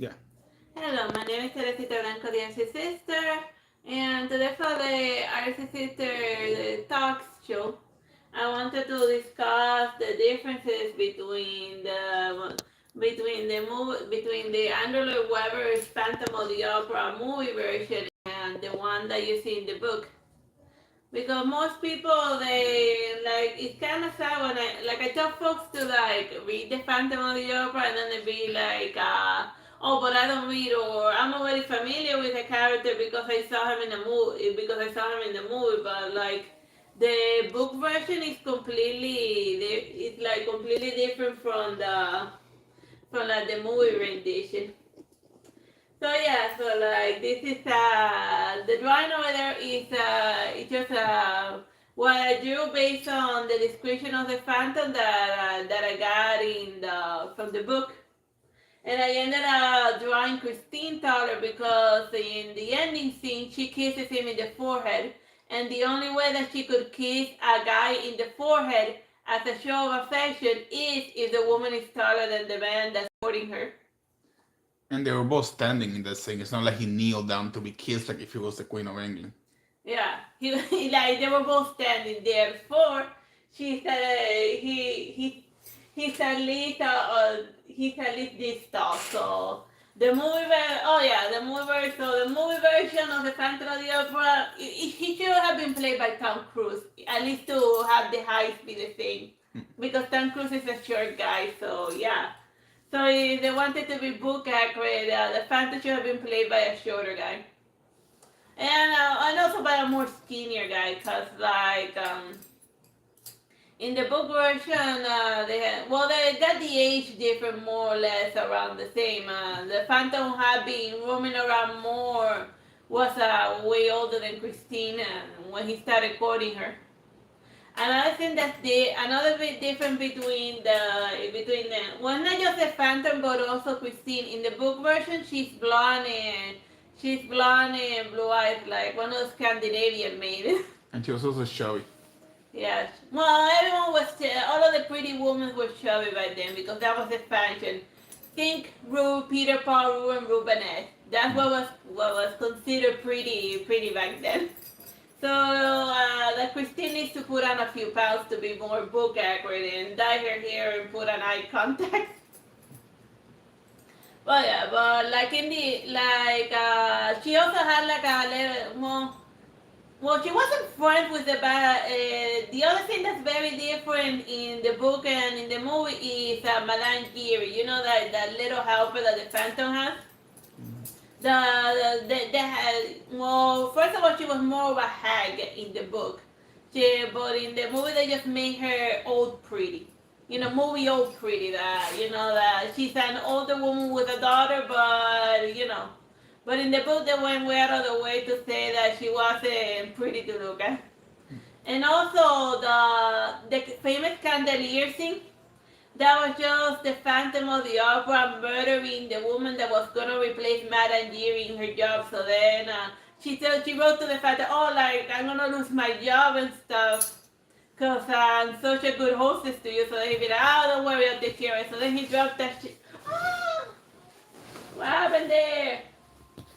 Yeah. Hello, my name is Teresita Blanco, the Artsy Sister, and today for the Artsy Sister Talks show, I wanted to discuss the differences between the Andrew Lloyd Webber's Phantom of the Opera movie version and the one that you see in the book. Because most people they like it's kind of sad when I tell folks to like read the Phantom of the Opera and then they be like oh, but I don't read, or I'm already familiar with the character because I saw him in the movie, but like the book version is it's like completely different from like the movie rendition. So yeah, so like this is the drawing over there is it's just what I drew based on the description of the phantom that I got in the from the book, and I ended up drawing Christine Taller because in the ending scene she kisses him in the forehead, and the only way that she could kiss a guy in the forehead as a show of affection is if the woman is taller than the man that's supporting her. And they were both standing in that thing. It's not like he kneeled down to be kissed like if he was the Queen of England. Yeah, he like they were both standing there. Before she said he's at least this tall. So the movie version of the Phantom of the Opera, he should have been played by Tom Cruise at least to have the height be the same because Tom Cruise is a short guy. So yeah. So if they wanted to be book accurate, the Phantom should have been played by a shorter guy. And also by a more skinnier guy, cause in the book version they got the age different more or less around the same. The Phantom had been roaming around more, was way older than Christine when he started courting her. Another thing another bit different between the well, not just the Phantom but also Christine. In the book version she's blonde and blue eyes like one of those Scandinavian maidens. And she was also chubby. Yes. Well, everyone was all of the pretty women were chubby by then because that was the fashion. Think Rue, Peter Paul, Rue, and Rubenet. That's what was considered pretty back then. So the Christine needs to put on a few pounds to be more book accurate and dye her hair and put on eye contact. But yeah, but like in the she also had like a little well, she wasn't friends with the bad. The other thing that's very different in the book and in the movie is Madame Geary. You know that little helper that the Phantom has. Well, first of all, she was more of a hag in the book. But in the movie, they just made her old pretty. Movie old pretty. That she's an older woman with a daughter, but in the book, they went way out of the way to say that she wasn't pretty to look at. And also the famous chandelier scene. That was just the Phantom of the Opera murdering the woman that was gonna replace Madame Geary in her job. So then she wrote to the Phantom, oh, like I'm gonna lose my job and stuff, cause I'm such a good hostess to you. So then he'd be like, oh, don't worry, I'll take care of it. So then he dropped that shit. Ah, what happened there?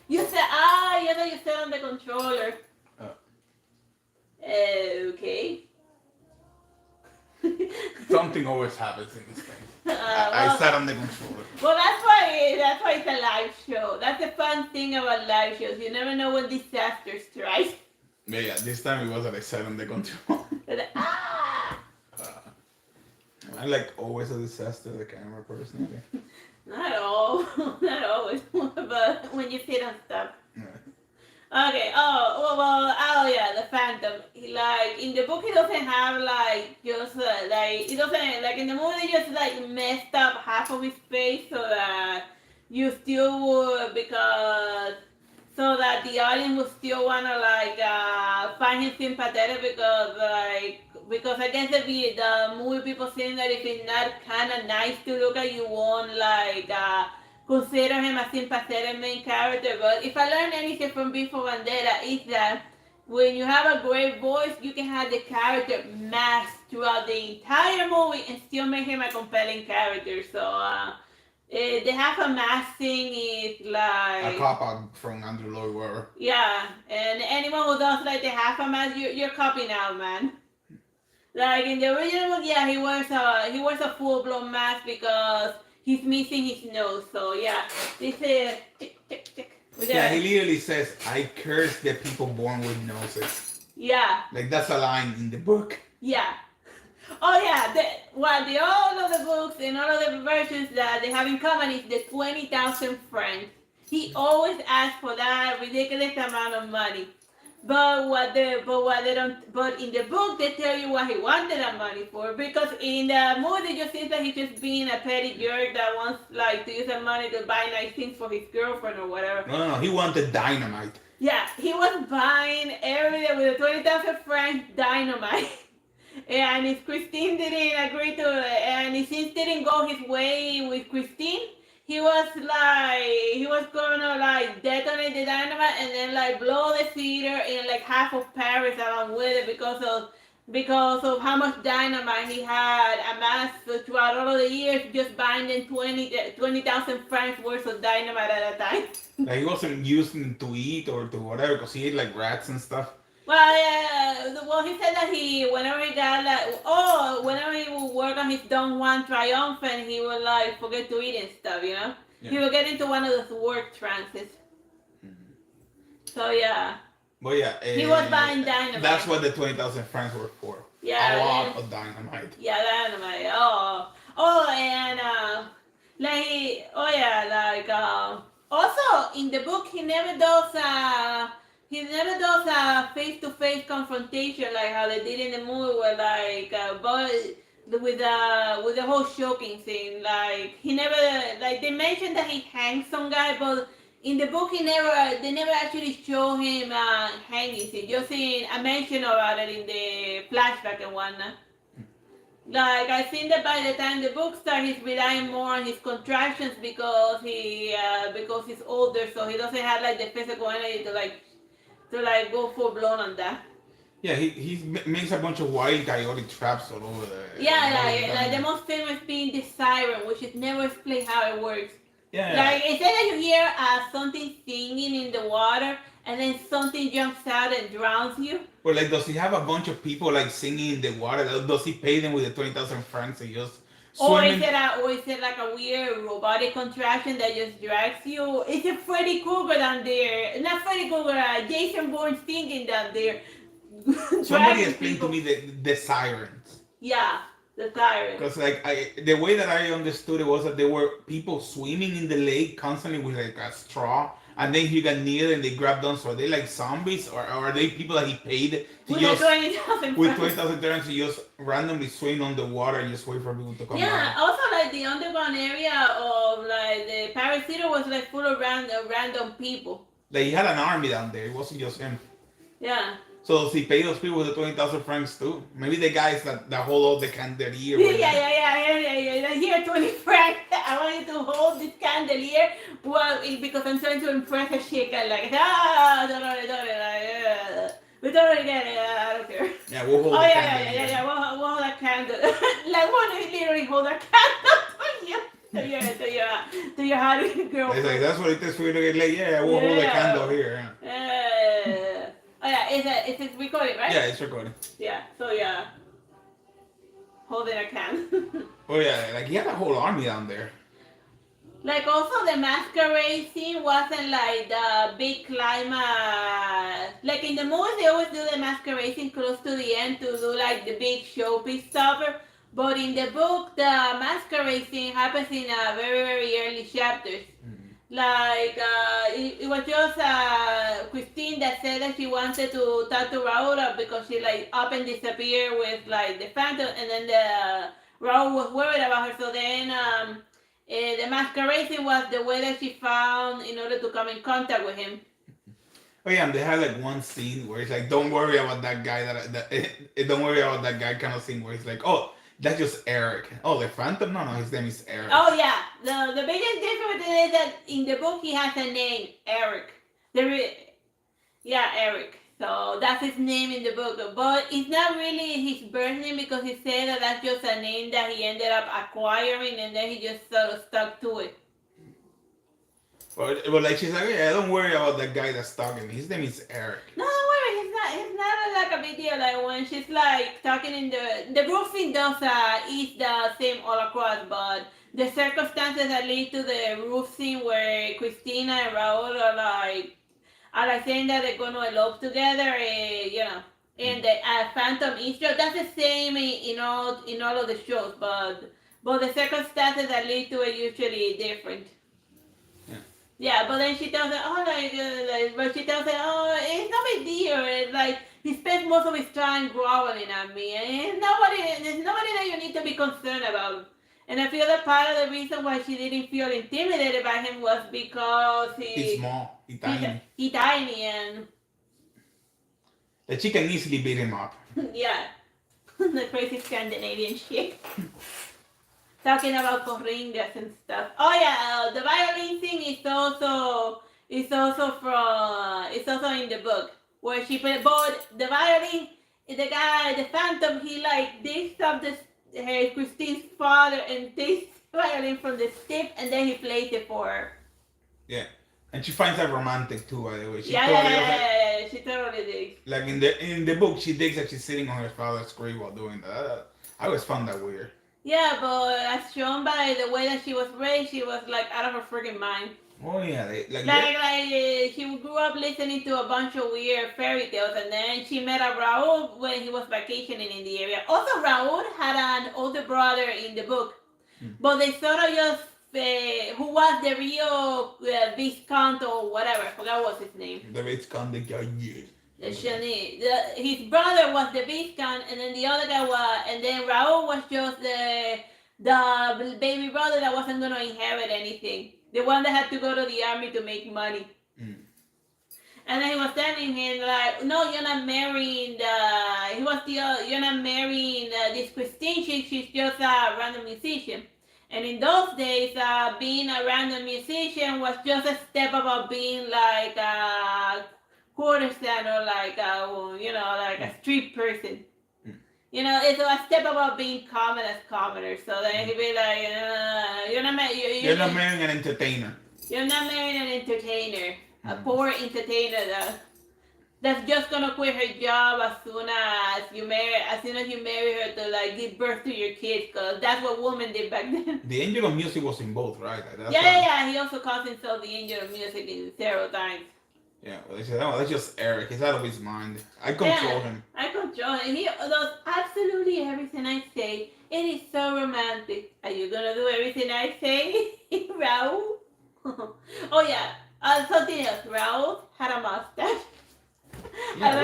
You said you said on the controller. Uh, Okay. Something always happens in this thing. I Well, sat on the controller. Well, that's why it's a live show. That's the fun thing about live shows. You never know when disaster strikes. Yeah, this time it was that I sat on the controller. Ah! Uh, I'm like always a disaster, the camera personally. Not all, not always, but when you sit on stuff. Yeah. Okay. Oh yeah, the Phantom. Like in the book, he doesn't have like just like he doesn't like in the movie. They just like messed up half of his face so that you still would because so that the audience would still wanna like find him sympathetic because I guess the movie people saying that if he's not kind of nice to look at, you won't consider him a sympathetic main character. But if I learned anything from Before Vendetta is that when you have a great voice, you can have the character masked throughout the entire movie and still make him a compelling character. So The half a mask thing is A like cop out from Andrew Lloyd Webber. yeah, and anyone who does like the half a mask, you're copying out, man. Like in the original book, yeah, he wears a full blown mask because he's missing his nose. So yeah, this is tick tick tick. Yeah, he literally says, "I curse the people born with noses." Yeah. Like that's a line in the book. Yeah. Oh yeah, all of the books and all of the versions that they have in common is the 20,000 francs. He always asks for that ridiculous amount of money. But in the book they tell you what he wanted that money for, because in the movie it just seems like he's just being a petty jerk that wants like to use that money to buy nice things for his girlfriend or whatever. No, he wanted dynamite. Yeah, he was buying every day with a 20,000 francs dynamite. And if Christine didn't agree to it, and if things didn't go his way with Christine, he was gonna like detonate the dynamite and then like blow the theater in like half of Paris along with it because of how much dynamite he had amassed throughout all of the years, just buying them 20,000 francs worth of dynamite at a time. Like he wasn't using it to eat or to whatever, because he ate like rats and stuff. Well, yeah, well, he said that whenever he would work on his Don Juan Triumphant, he would like forget to eat and stuff, you know? Yeah. He would get into one of those work trances. Mm-hmm. So, yeah. But yeah, he was buying dynamite. That's what the 20,000 francs were for. Yeah. A lot of dynamite. Yeah, dynamite. And, also in the book, he never does a face-to-face confrontation like how they did in the movie, where with the whole choking thing. Like he never, like they mentioned that he hanged some guy, but in the book they never actually show him hanging. He just seen a mention about it in the flashback and whatnot. Like I think that by the time the book starts, he's relying more on his contractions because he's older, so he doesn't have like the physical energy to go full blown on that. Yeah, he makes a bunch of wild coyote traps all over there. Yeah, like the most famous being the siren, which is never explained how it works. Yeah. Like it said that you hear something singing in the water, and then something jumps out and drowns you. Well, like, does he have a bunch of people like singing in the water? Does he pay them with the 20,000 francs and just? Or is it like a weird robotic contraption that just drags you? Is it Freddy Krueger down there? Not Freddy Krueger, Jason Bourne singing down there. Somebody explained to me the sirens. Yeah, the sirens. Because the way that I understood it was that there were people swimming in the lake constantly with like a straw, and then he got near and they grabbed them. So are they like zombies, or are they people that he paid to with 20,000 francs to just randomly swim on the water and just wait for people to come out? Yeah, also like the underground area of like the Paris Theater was like full of random people. Like he had an army down there. It wasn't just him. Yeah. So does he pay those people with the 20,000 francs too? Maybe the guys that hold all the candelier. Yeah. Here, 20 francs. I want you to hold this candelier. Well, because I'm trying to impress a chick. I'm like, don't worry. We totally get it. I don't care. Yeah, we'll hold the candle. Yeah. We'll hold a candle. Like, we'll literally hold a candle to your hot girl. It's like, that's what it is for you to get late. Yeah, we'll hold a candle here. Oh yeah, it's recording, right? Yeah, it's recording. Yeah, so yeah. Holding a can. Oh yeah, like he had a whole army down there. Like also the masquerade scene wasn't like the big climax. Like in the movies they always do the masquerade scene close to the end to do like the big showpiece stopper. But in the book the masquerade scene happens in a very, very early chapters. Mm-hmm. Like, it was just Christine that said that she wanted to talk to Raul because she like up and disappeared with like the phantom, and then Raul was worried about her. So then the masquerading was the way that she found in order to come in contact with him. Oh yeah, and they had like one scene where it's like, don't worry about that guy, don't worry about that guy kind of scene where it's like, oh, that's just Eric. Oh, the Phantom? No, his name is Eric. Oh, yeah. The biggest difference is that in the book he has a name, Eric. Eric. So that's his name in the book. But it's not really his birth name because he said that that's just a name that he ended up acquiring and then he just sort of stuck to it. But like she's like, yeah, don't worry about that guy that's talking. His name is Eric. No, don't worry. It's not like a big deal. Like when she's like talking in the roofing does is the same all across, but the circumstances that lead to the roof scene where Christina and Raul are like saying that they're going to elope together, and the Phantom Easter. That's the same in all of the shows, but the circumstances that lead to it usually different. Yeah. Yeah, but then she tells her, oh, but she tells her, oh, it's no big deal. It's like he spends most of his time growling at me, and there's nobody that you need to be concerned about. And I feel that part of the reason why she didn't feel intimidated by him was because He's small, he's tiny. he's tiny, and That she can easily beat him up. yeah, the crazy Scandinavian shit. Talking about corringas and stuff. Oh yeah, the violin thing is also in the book where she put both the violin. The guy, the Phantom, he like digs up Christine's father and takes the violin from the stick and then he plays it for her. Yeah. And she finds that romantic too, by the way. She totally digs. Like in the book, she digs that she's sitting on her father's grave while doing that. I always found that weird. Yeah, but as shown by the way that she was raised, she was like out of her freaking mind. Oh yeah, She grew up listening to a bunch of weird fairy tales, and then she met a Raul when he was vacationing in the area. Also, Raul had an older brother in the book, but they sort of just who was the real Viscount or whatever. I forgot what's his name. The Viscount de Gaillet. His brother was the Viscount, and then the other guy was, and then Raul was just the baby brother that wasn't going to inherit anything. The one that had to go to the army to make money. Mm. And then he was telling him like, no, you're not marrying you're not marrying this Christine. She's just a random musician. And in those days, being a random musician was just a step above being like a courtesan or like a street person. It's a step above being common as commoners. So then he'd be like, you're not marrying an entertainer. You're not marrying an entertainer, a poor entertainer that's just gonna quit her job as soon as you marry her to like give birth to your kids, cause that's what women did back then. The Angel of Music was in both, right? Yeah. He also calls himself the Angel of Music several times. Yeah, well, they said, oh, that's just Eric. He's out of his mind. I control him. I control him. He does absolutely everything I say. It is so romantic. Are you gonna do everything I say, Raul? Oh yeah. Something else. Raul had a mustache. Yeah, a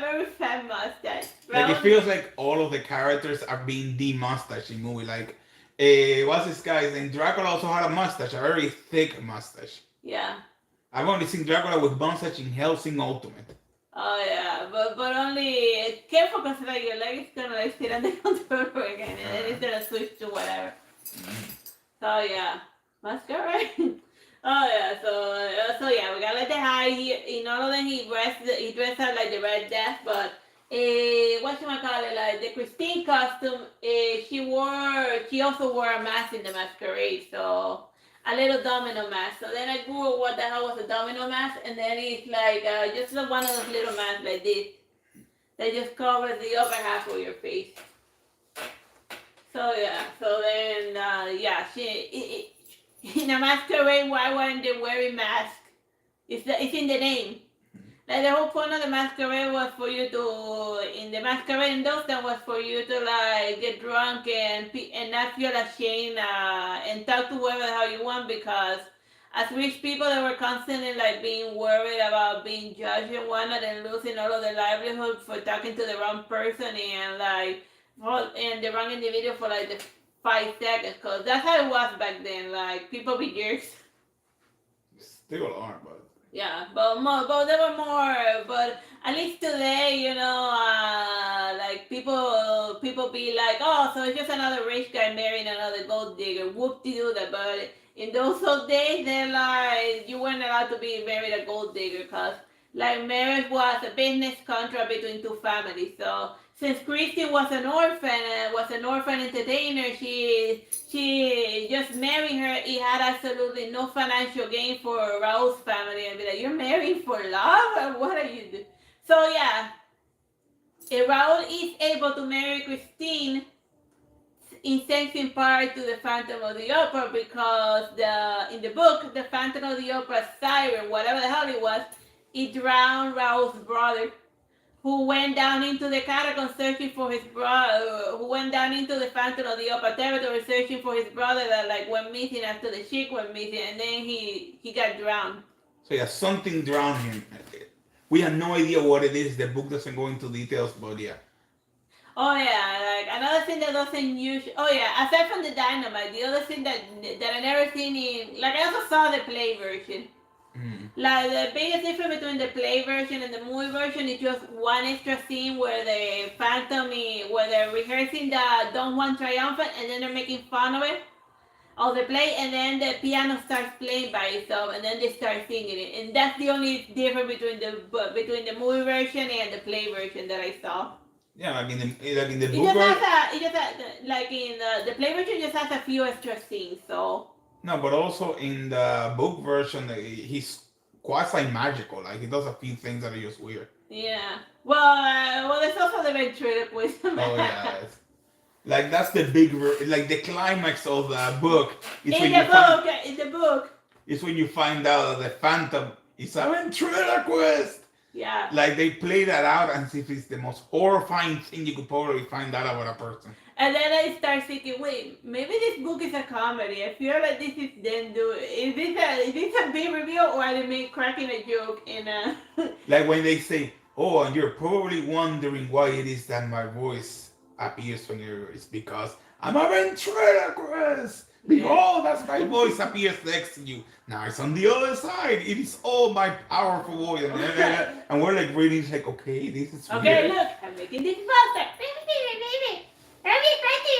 very fat mustache. Like it feels like all of the characters are being de-mustached in movie. Like, what's this guy's name? Dracula also had a mustache, a very thick mustache. Yeah. I've only seen Dracula with mustache in Hellsing Ultimate. Oh yeah, but only careful because like your leg is gonna like sit on the controller again, and then it's gonna switch to whatever. So yeah, mascara. Oh yeah, so yeah, we got like the high. In all of them, he dressed up like the Red Death, but like the Christine costume. She also wore a mask in the masquerade, so. A little domino mask. So then I Googled what the hell was a domino mask, and then it's like just one of those little masks like this that just covers the upper half of your face. So yeah, so then she in a masquerade. Why weren't they wearing masks? It's in the name. Like the whole point of the masquerade was for you to, in the masquerade in those times was for you to like get drunk and not feel ashamed and talk to whoever the hell you want, because as rich people they were constantly like being worried about being judged and whatnot and losing all of their livelihood for talking to the wrong person and the wrong individual for like the 5 seconds, because that's how it was back then. Like people be jerks. Still are, but. Yeah, but there were more. But at least today, like people be like, oh, so it's just another rich guy marrying another gold digger. Whoop-de-doo that. But in those old days, they're like, you weren't allowed to be married a gold digger, because like marriage was a business contract between two families. So since Christy was an orphan entertainer, she just marrying her. It had absolutely no financial gain for Raul's family. And be like, you're marrying for love? What are you doing? So yeah, if Raul is able to marry Christine, in thanks in part to the Phantom of the Opera, because in the book the Phantom of the Opera siren, whatever the hell it drowned Raul's brother, who went down into the catacombs searching for his brother, who went down into the Phantom of the Opera territory searching for his brother that like went missing after the chick went missing, and then he got drowned. So yeah, something drowned him. We have no idea what it is. The book doesn't go into details, but yeah. Oh yeah, like another thing that doesn't use. Oh yeah, aside from the dynamite, the other thing that I never seen in, like I also saw the play version. Like the biggest difference between the play version and the movie version is just one extra scene where the Phantom where they're rehearsing the Don Juan Triumphant, and then they're making fun of it, of the play, and then the piano starts playing by itself, and then they start singing it, and that's the only difference between the movie version and the play version that I saw. Yeah, like in the book. It just has like in the play version just has a few extra scenes, so. No, but also in the book version, he's quasi magical. Like he does a few things that are just weird. Yeah. Well, there's also the ventriloquist. Oh yeah. Like that's the big, like the climax of the book. Is in the book. It's when you find out that the Phantom is a ventriloquist. Yeah. Like they play that out as if it's the most horrifying thing you could probably find out about a person. And then I start thinking, wait, maybe this book is a comedy. I feel like this is them doing. Is this a big reveal, or are they cracking a joke in a? Like when they say, "Oh, and you're probably wondering why it is that my voice appears familiar. It's because I'm a ventriloquist. Behold, that's my voice appears next to you. Now it's on the other side. It is all my powerful voice." And we're like reading, like, okay, this is okay. weird. Look, I'm making this faster.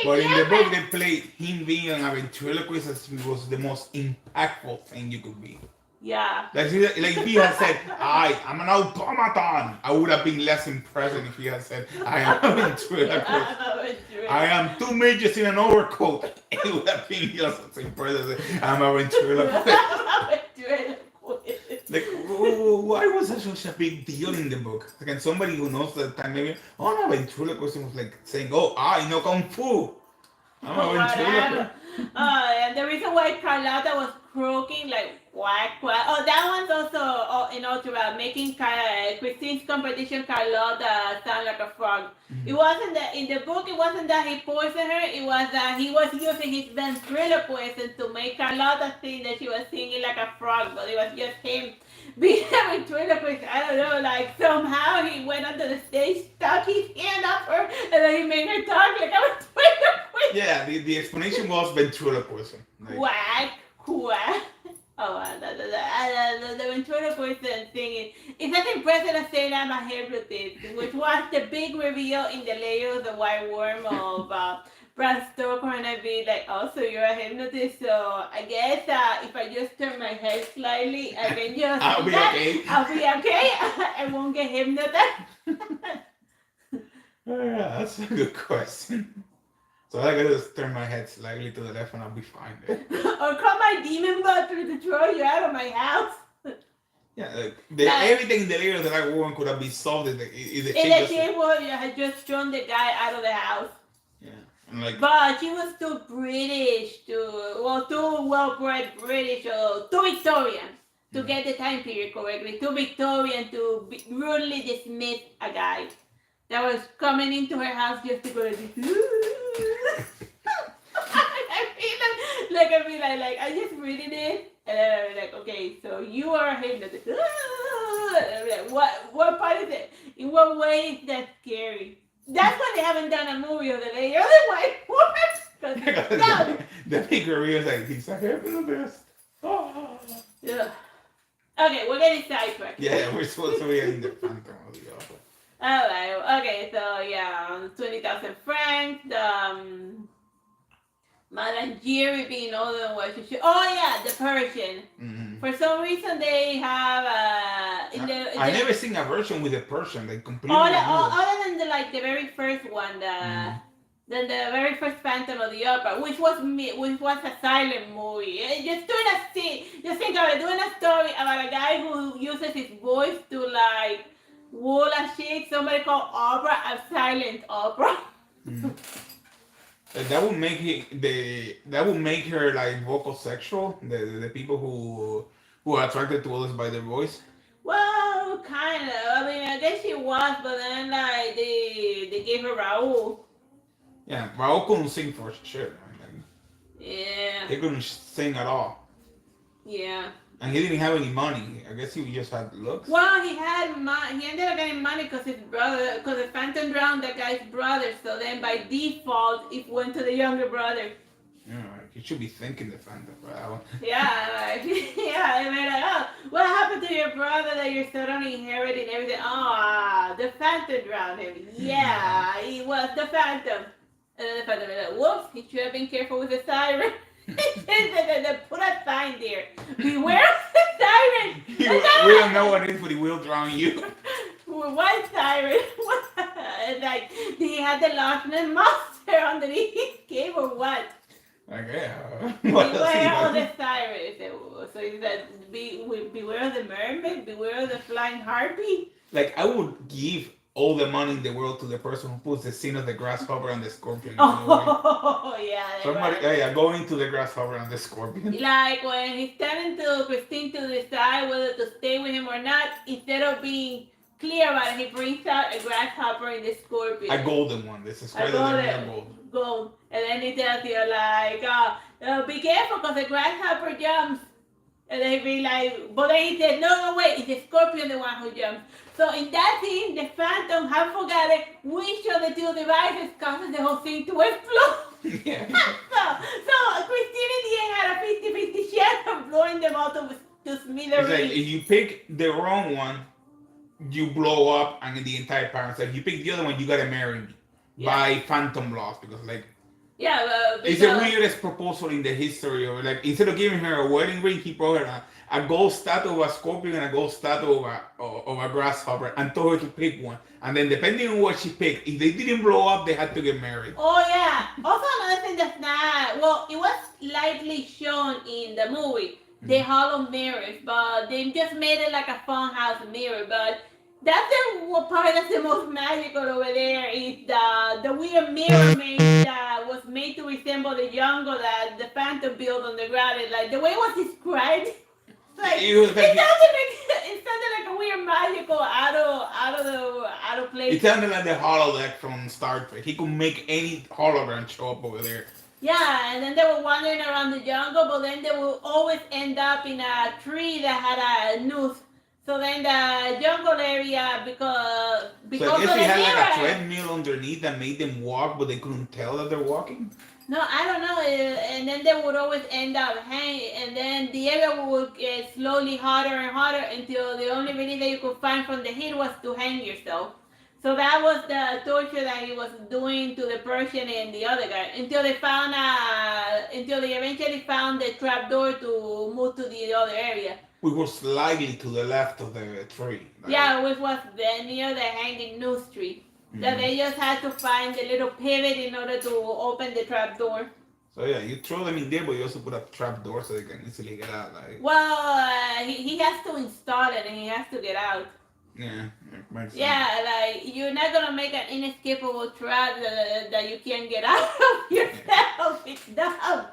But in the book, they played him being a ventriloquist as if it was the most impactful thing you could be. Yeah. Like if he had said, I'm an automaton, I would have been less impressed if he had said, I am a ventriloquist. I am two midgets in an overcoat. It would have been just as impressive. I'm a ventriloquist. Like, why was it such a big deal in the book? Like, and somebody who knows the time, maybe, no, ventriloquist was like saying, I know Kung Fu. I'm a ventriloquist. And the reason why Carlotta was croaking like quack quack. Oh, that one's also throughout making Christine's competition Carlotta sound like a frog. Mm-hmm. It wasn't that in the book. It wasn't that he poisoned her. It was that he was using his ventriloquism to make Carlotta think that she was singing like a frog, but it was just him being a ventriloquist. I don't know. Like somehow he went onto the stage, stuck his hand up her, and then he made her talk like a ventriloquist. Yeah, the explanation was ventriloquism. Like, quack. Oh, the ventriloquist thing it's as impressive as saying I'm a hypnotist, which was the big reveal in the Layer of the White Worm of Bram Stoker, and I'd be like, oh, so you're a hypnotist, so I guess if I just turn my head slightly, I can just I'll be okay. I'll be okay. I won't get hypnotized. Yeah, that's a good question. So I gotta just turn my head slightly to the left and I'll be fine there. Or call my demon butler to throw you out of my house. Yeah, everything in the Layer that I won could have been solved if the chick had just thrown the guy out of the house. Yeah. And but she was too British, too well-bred British, or too Victorian to get the time period correctly, too Victorian to rudely dismiss a guy that was coming into her house just to go I feel like I just reading it, and then I'm like, okay, so you are a hypnotist. Like, what part is it? In what way is that scary? That's why they haven't done a movie of the Layer of the White Worm. The big reveal is like, he's a hypnotist. Oh. Yeah. Okay, we're getting sidetracked. Yeah, we're supposed to be in the Phantom of the Opera. Alright, okay, so yeah, 20,000 francs, Madame Jerry being older than what she should. Oh yeah, the Persian. Mm-hmm. For some reason they have in the I never seen a version with a person like completely. Other than the very first one, the very first Phantom of the Opera, which was a silent movie. Just doing a scene, just think of it, doing a story about a guy who uses his voice to like wool a chick. Somebody called opera a silent opera. That would make that would make her like vocal sexual. The people who are attracted to others by their voice. Well, kind of. I mean, I guess she was, but then like they gave her Raul. Yeah, Raul couldn't sing for shit. Like, Yeah. he couldn't sing at all. Yeah. And he didn't have any money. I guess he just had looks. Well, he had money. He ended up getting money because his brother, because the Phantom drowned that guy's brother. So then by default, it went to the younger brother. Yeah, like, you should be thanking the Phantom for that one. Yeah, like, yeah, they made like, oh, what happened to your brother that your son only inherited and everything? Oh, the Phantom drowned him. Yeah, he was the Phantom. And then the Phantom was like, whoops, he should have been careful with the siren. They put a sign there. Beware of the siren. We don't know what it is, but he will drown you. What siren? Like, he had the Loch Ness Monster underneath his cave or what? Like, yeah. Beware of the siren. So he said, beware of the mermaid, beware of the flying harpy. Like, I would give all the money in the world to the person who puts the scene of the grasshopper and the scorpion. Oh, yeah. Somebody, go into the grasshopper and the scorpion. Like when he's telling to Christine to decide whether to stay with him or not, instead of being clear about it, he brings out a grasshopper and the scorpion. A golden one. This is why they're gold. And then he tells you like, be careful because the grasshopper jumps. And then he'd be like, but then he said, no, wait, it's the scorpion the one who jumps. So in that scene, the Phantom have forgotten which of the two devices causes the whole thing to explode. Yeah. so Christine in the end had a 50-50 chance of blowing them all to smithereens. It's like if you pick the wrong one, you blow up and the entire parents. If you pick the other one, you gotta marry me by phantom laws because like. Yeah, it's the weirdest proposal in the history of like instead of giving her a wedding ring, he brought her a gold statue of a scorpion and a gold statue of a grasshopper and told her to pick one. And then depending on what she picked, if they didn't blow up, they had to get married. Oh yeah. Also another thing that's not it was lightly shown in the movie, the hollow mirrors, but they just made it like a funhouse mirror. But that's the part that's the most magical over there is the weird mirror that was made to resemble the jungle that the Phantom built on the ground. And like the way it was described, like it sounded like a weird magical out of place. It sounded like the holodeck from Star Trek. He could make any hologram show up over there. Yeah, and then they were wandering around the jungle, but then they would always end up in a tree that had a noose. So then the jungle area, because so I guess of they the had mirror, like a treadmill underneath that made them walk, but they couldn't tell that they're walking. No, I don't know. And then they would always end up hanging, and then the area would get slowly hotter and hotter until the only relief that you could find from the heat was to hang yourself. So that was the torture that he was doing to the Persian and the other guy until they eventually found the trapdoor to move to the other area. We were slightly to the left of the tree. Like, yeah, which was near the hanging noose tree. That they just had to find the little pivot in order to open the trapdoor. So yeah, you throw them in there, but you also put a trapdoor so they can easily get out. Like. Well, he has to install it and he has to get out. Yeah. Yeah, like you're not gonna make an inescapable trap that you can't get out of yourself. It's dumb.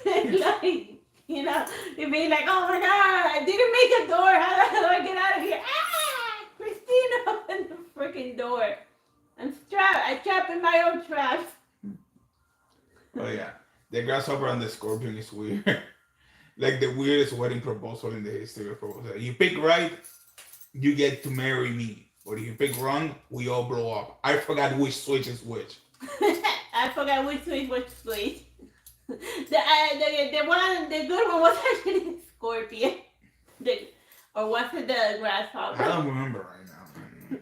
Like. You know, you'd be like, oh my God, I didn't make a door. How do I get out of here? Ah, Christine, open the freaking door. I'm trapped. I trapped in my own traps. Oh yeah, the grasshopper and the scorpion is weird. Like the weirdest wedding proposal in the history of proposal. You pick right, you get to marry me. But if you pick wrong, we all blow up. I forgot which switch is which. I forgot which switch was which. The good one was actually the scorpion. Or was it the grasshopper? I don't remember right now.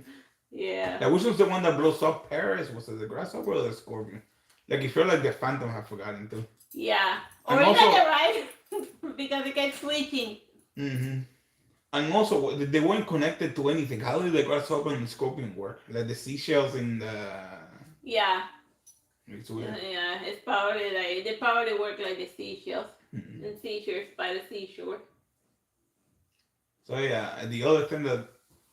Yeah. Which was the one that blows up Paris? Was it the grasshopper or the scorpion? Like you feel like the Phantom have forgotten too. Yeah. Or is that right? Because it kept switching. Mm-hmm. And also, they weren't connected to anything. How did the grasshopper and the scorpion work? Like the seashells in the. Yeah, It's weird. yeah. It's probably like they probably work like the seashells Mhm. and seashores by the seashore. So yeah, and the other thing that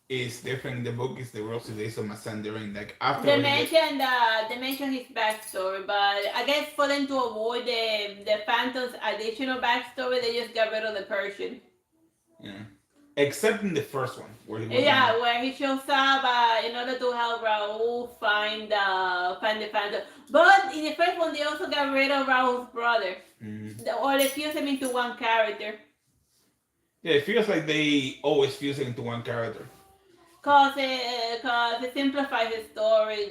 is different in the book is the Rosy Days of Masandering. Like after They mentioned his backstory, but I guess for them to avoid the Phantom's additional backstory, they just got rid of the Persian. yeah, except in the first one where he was in. Yeah, where he shows up in order to help Raul find the Phantom. But in the first one, they also got rid of Raul's brother, or they fused him into one character. Yeah, it feels like they always fuse it into one character. Cause it simplifies the story.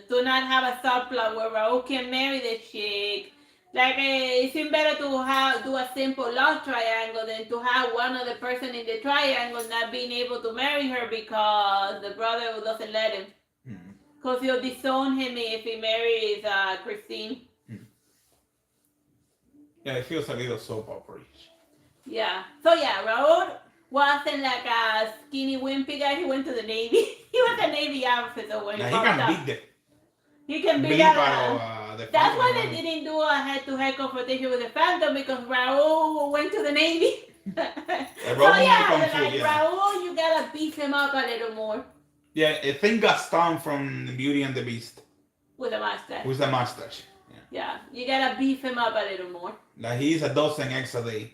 To not have a subplot where Raul can marry the chick. Like it seems better to have do a simple love triangle than to have one other person in the triangle not being able to marry her because the brother doesn't let him. Cause he'll disown him if he marries Christine. Yeah, it feels a little soap opera-ish. Yeah. So yeah, Raul wasn't like a skinny wimpy guy. He went to the Navy. He was a Navy officer when he Now he popped can up. beat the He can beat bleep out. out of the That's why Phantom. they didn't do a head-to-head confrontation with the Phantom because Raul went to the Navy. So yeah, like Raul, you gotta beat him up a little more Yeah, I think Gaston from Beauty and the Beast with a mustache. with the mustache. Yeah, you gotta beef him up a little more. Like he's a dozen eggs a day.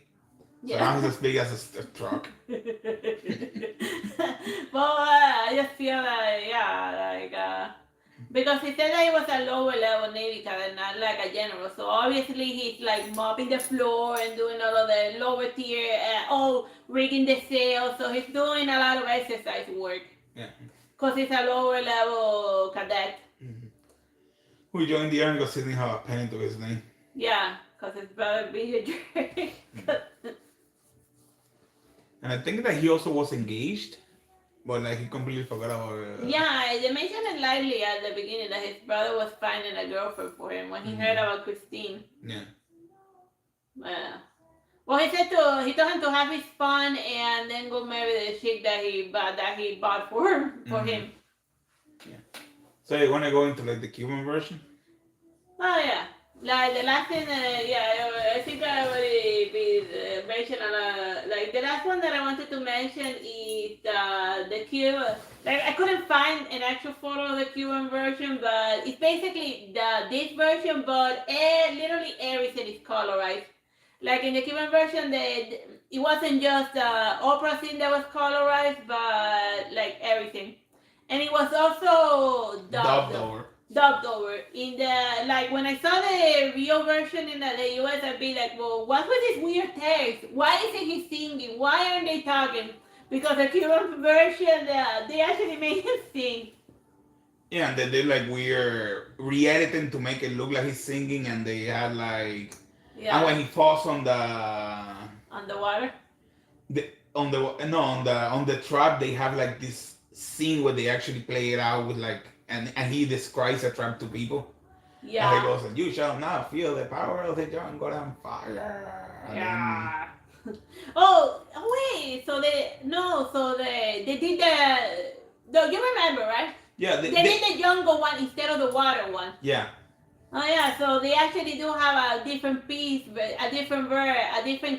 So now he's as big as a truck. But I just feel like, because he said that he was a lower level Navy cadet, not like a general. So obviously he's like mopping the floor and doing all of the lower tier, rigging the sails. So he's doing a lot of exercise work. Yeah. Because he's a lower level cadet. Who joined the army because he didn't have a penny to his name. Yeah, because his brother being a jerk. And I think that he also was engaged, but like he completely forgot about it. Yeah, they mentioned it lightly at the beginning that his brother was finding a girlfriend for him when he heard about Christine. Yeah. Well, he told him to have his fun and then go marry the chick that he bought for him. Yeah. So you want to go into like the Cuban version? Oh yeah. Like the last thing, I think I already mentioned. Like the last one that I wanted to mention is the Cuban. Like I couldn't find an actual photo of the Cuban version, but it's basically this version, but literally everything is colorized. Like in the Cuban version, it wasn't just the opera scene that was colorized, but like everything, and it was also dubbed over. In the like when I saw the real version in the US, I'd be like, well, what's with this weird text? Why isn't he singing? Why aren't they talking? Because the Cuban version, they actually made him sing. Yeah, and they did like weird re-editing to make it look like he's singing, and they had like, and when he falls on the water, on the trap, they have like this scene where they actually play it out with like, and he describes the trap to people. Yeah. And he goes, "You shall now feel the power of the jungle on fire." Yeah. Oh wait, they did the. No, you remember, right? Yeah. They did the jungle one instead of the water one. Yeah. Oh yeah, so they actually do have a different piece, a different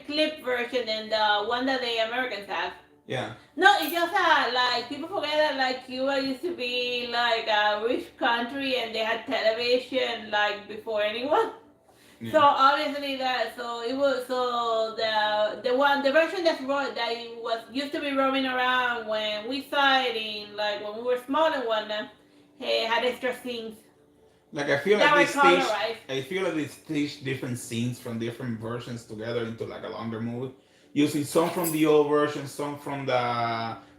clip version than the one that the Americans have. Yeah. No, it's just like people forget that like Cuba used to be like a rich country and they had television like before anyone. Yeah. So obviously the version that was used to be roaming around when we saw it in like when we were small and whatnot, had extra scenes. Like I feel like they stitched different scenes from different versions together into like a longer movie, using some from the old version, some from the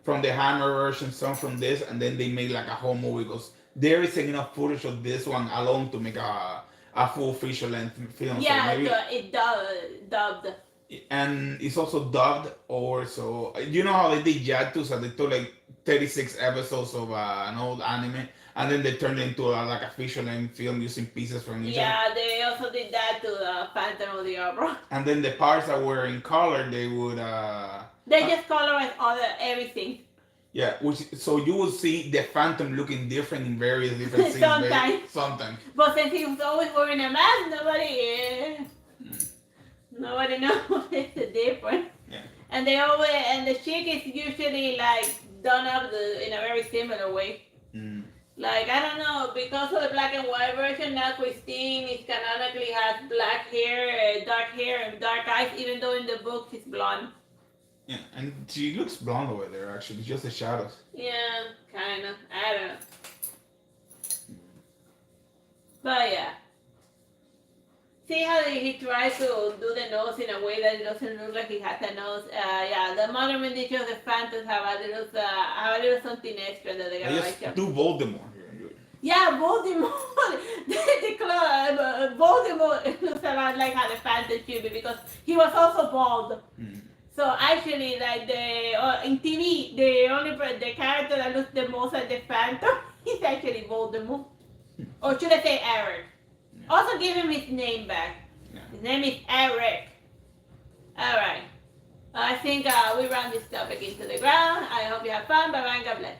Hammer version, some from this, and then they made like a whole movie because there isn't enough footage of this one alone to make a full feature length film. Yeah, so maybe it dubbed. And it's also dubbed, or so you know how they did Yatu, so they took like 36 episodes of an old anime, and then they turned it into like a feature length film using pieces from each. Yeah, they also did that to the Phantom of the Opera. And then the parts that were in color, they would They just colorize everything. Yeah, so you will see the Phantom looking different in various different scenes. Sometimes. Sometimes. But since he was always wearing a mask, nobody knows the difference. Yeah. And they always the chick is usually like done up in a very similar way. Mm. Like I don't know, because of the black and white version, now Christine is canonically has black hair, and dark eyes, even though in the book she's blonde. Yeah, and she looks blonde over there actually, just the shadows. Yeah, kinda. I don't know. But yeah. See how he tries to do the nose in a way that it doesn't look like he has a nose. Yeah, the modern rendition of the Phantoms have a little something extra that they I gotta just like. do Voldemort here. Yeah, Voldemort. Voldemort looks a lot like how the Phantom should be because he was also bald. Mm. So actually, like in TV, the character that looks the most like the Phantom is actually Voldemort, or should I say Eric? Yeah. Also, give him his name back. Yeah. His name is Eric. All right. I think we run this topic into the ground. I hope you have fun. Bye bye. God bless.